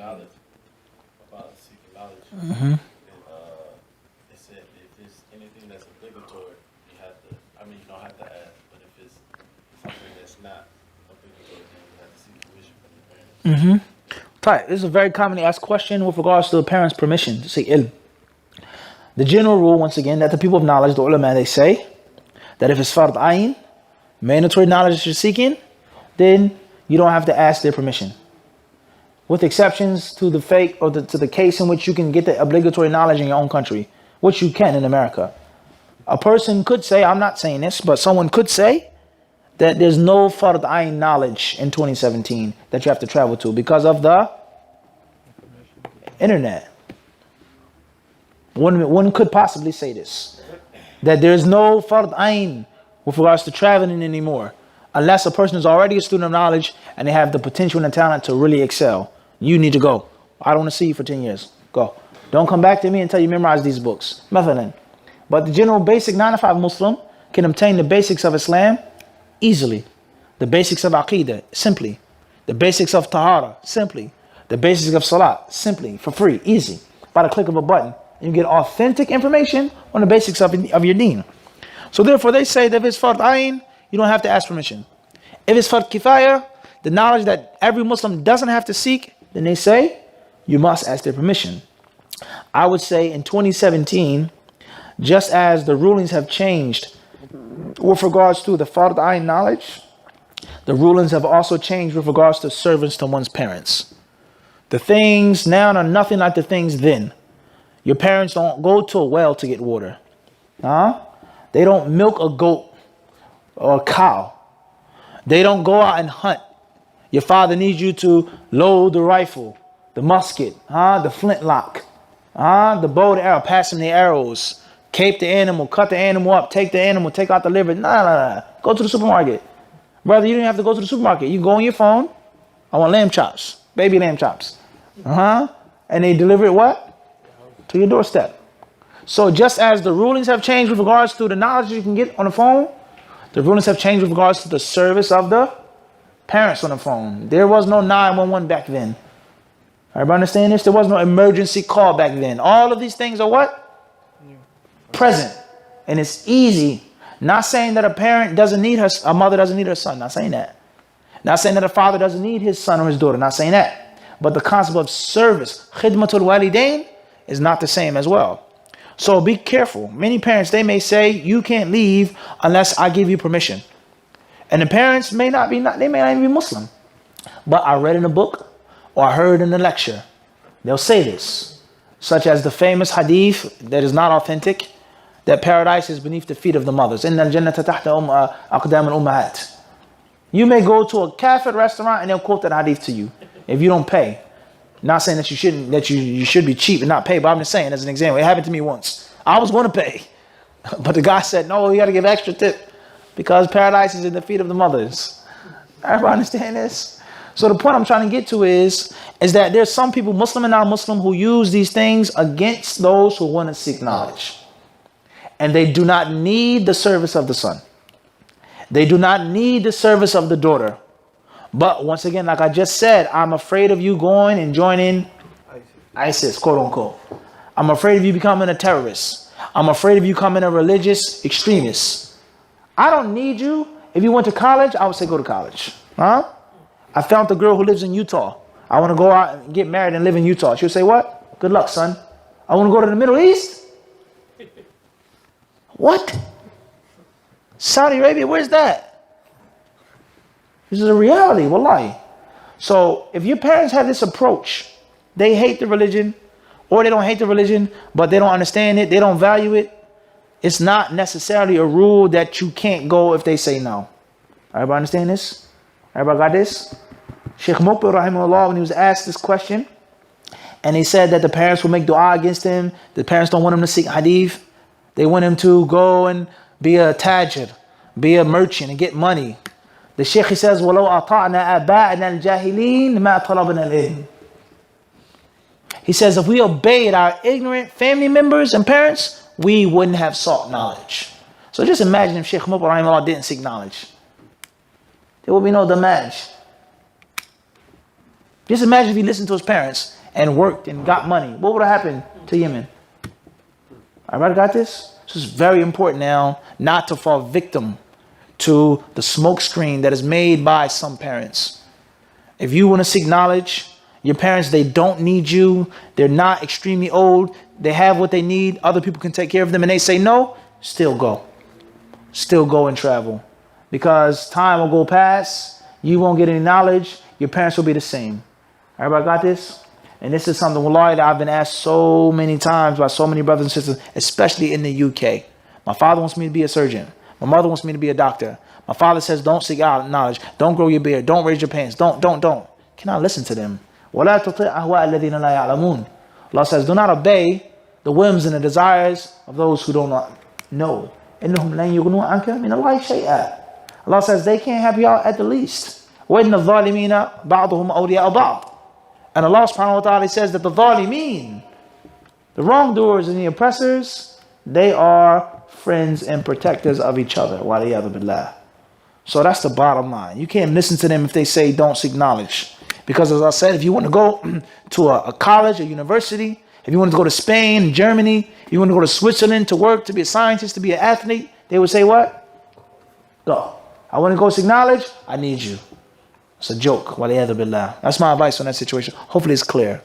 knowledge, about seeking knowledge. Mm-hmm. It said if it's anything that's obligatory, you have to. I mean, you don't have to ask, but if it's something that's not obligatory, then you have to seek permission from your parents. Mm-hmm. Right. This is a very commonly asked question with regards to the parents' permission to seek ilm. The general rule, once again, that the people of knowledge, the ulama, they say that if it's fard ayn, mandatory knowledge that you're seeking, then you don't have to ask their permission. With exceptions to the fake or to the case in which you can get the obligatory knowledge in your own country, which you can in America. A person could say, I'm not saying this, but someone could say that there's no fard ayn knowledge in 2017 that you have to travel to because of the internet. One could possibly say this, that there's no fard ayn with regards to traveling anymore, unless a person is already a student of knowledge and they have the potential and the talent to really excel. You need to go. I don't want to see you for 10 years. Go. Don't come back to me until you memorize these books. Mathalan. But the general basic 9 to 5 Muslim can obtain the basics of Islam easily. The basics of Aqeedah, simply. The basics of Tahara, simply. The basics of Salat, simply, for free, easy. By the click of a button. You get authentic information on the basics of your deen. So therefore they say that if it's fard ayn, you don't have to ask permission. If it's fard kifaya, the knowledge that every Muslim doesn't have to seek, then they say you must ask their permission. I would say in 2017, just as the rulings have changed with regards to the fard ayn knowledge, the rulings have also changed with regards to servants to one's parents. The things now are nothing like the things then. Your parents don't go to a well to get water. They don't milk a goat or a cow. They don't go out and hunt. Your father needs you to load the rifle, the musket, the flintlock, the bow, the arrow, pass him the arrows, cape the animal, cut the animal up, take the animal, take out the liver. Nah. Go to the supermarket. Brother, you don't have to go to the supermarket. You go on your phone. I want lamb chops, baby lamb chops. And they deliver it what? To your doorstep. So just as the rulings have changed with regards to the knowledge you can get on the phone, the rulings have changed with regards to the service of the parents on the phone. There was no 911 back then. Everybody understand this? There was no emergency call back then. All of these things are what? Present. And it's easy. Not saying that a parent doesn't need a mother doesn't need her son. Not saying that. Not saying that a father doesn't need his son or his daughter. Not saying that. But the concept of service, khidmatul walidain, is not the same as well. So be careful. Many parents, they may say, you can't leave unless I give you permission. And the parents may not even be Muslim. But I read in a book or I heard in a lecture, they'll say this, such as the famous hadith that is not authentic, that paradise is beneath the feet of the mothers. Inna al-jannata tahta aqdam al-ummahat. You may go to a kafir restaurant and they'll quote that hadith to you if you don't pay. Not saying that you shouldn't, that you should be cheap and not pay, but I'm just saying as an example, it happened to me once. I was going to pay, but the guy said, no, you got to give extra tip because paradise is in the feet of the mothers. Everybody understand this? So the point I'm trying to get to is that there's some people, Muslim and non-Muslim, who use these things against those who want to seek knowledge. And they do not need the service of the son. They do not need the service of the daughter. But once again, like I just said, I'm afraid of you going and joining ISIS, quote unquote. I'm afraid of you becoming a terrorist. I'm afraid of you becoming a religious extremist. I don't need you. If you went to college, I would say go to college. I found the girl who lives in Utah. I want to go out and get married and live in Utah. She'll say, what? Good luck, son. I want to go to the Middle East. What? Saudi Arabia, where's that? This is a reality, wallahi. So if your parents have this approach, they hate the religion, or they don't hate the religion, but they don't understand it, they don't value it, it's not necessarily a rule that you can't go if they say no. Everybody understand this? Everybody got this? Sheikh Mufti, rahimahullah, when he was asked this question, and he said that the parents will make dua against him, the parents don't want him to seek hadith, they want him to go and be a tajir, be a merchant and get money. The Sheikh, he says, وَلَوْ أَطَعْنَا أَبَاءَنَا الْجَاهِلِينَ مَا طَلَبْنَا الْعِلْمِ. He says, if we obeyed our ignorant family members and parents, we wouldn't have sought knowledge. So just imagine if Sheikh Mufti rahimahullah didn't seek knowledge. There would be no damage. Just imagine if he listened to his parents and worked and got money. What would have happened to Yemen? Everybody got this? This is very important now not to fall victim to the smoke screen that is made by some parents. If you want to seek knowledge, your parents, they don't need you. They're not extremely old. They have what they need. Other people can take care of them. And they say no, still go. Still go and travel. Because time will go past. You won't get any knowledge. Your parents will be the same. Everybody got this? And this is something, wallahi, that I've been asked so many times by so many brothers and sisters, especially in the UK. My father wants me to be a surgeon. My mother wants me to be a doctor. My father says, don't seek out knowledge. Don't grow your beard. Don't raise your pants. Don't. Can I listen to them? Allah says, do not obey the whims and the desires of those who do not know. Allah says, they can't help you out at the least. And Allah subhanahu wa ta'ala says that the zalimeen, the wrongdoers and the oppressors, they are friends and protectors of each other. So that's the bottom line. You can't listen to them if they say don't seek knowledge. Because as I said, if you want to go to a college, a university, if you want to go to Spain, Germany, if you want to go to Switzerland to work, to be a scientist, to be an athlete, they would say what? Go. I want to go seek knowledge. I need you. It's a joke. That's my advice on that situation. Hopefully it's clear.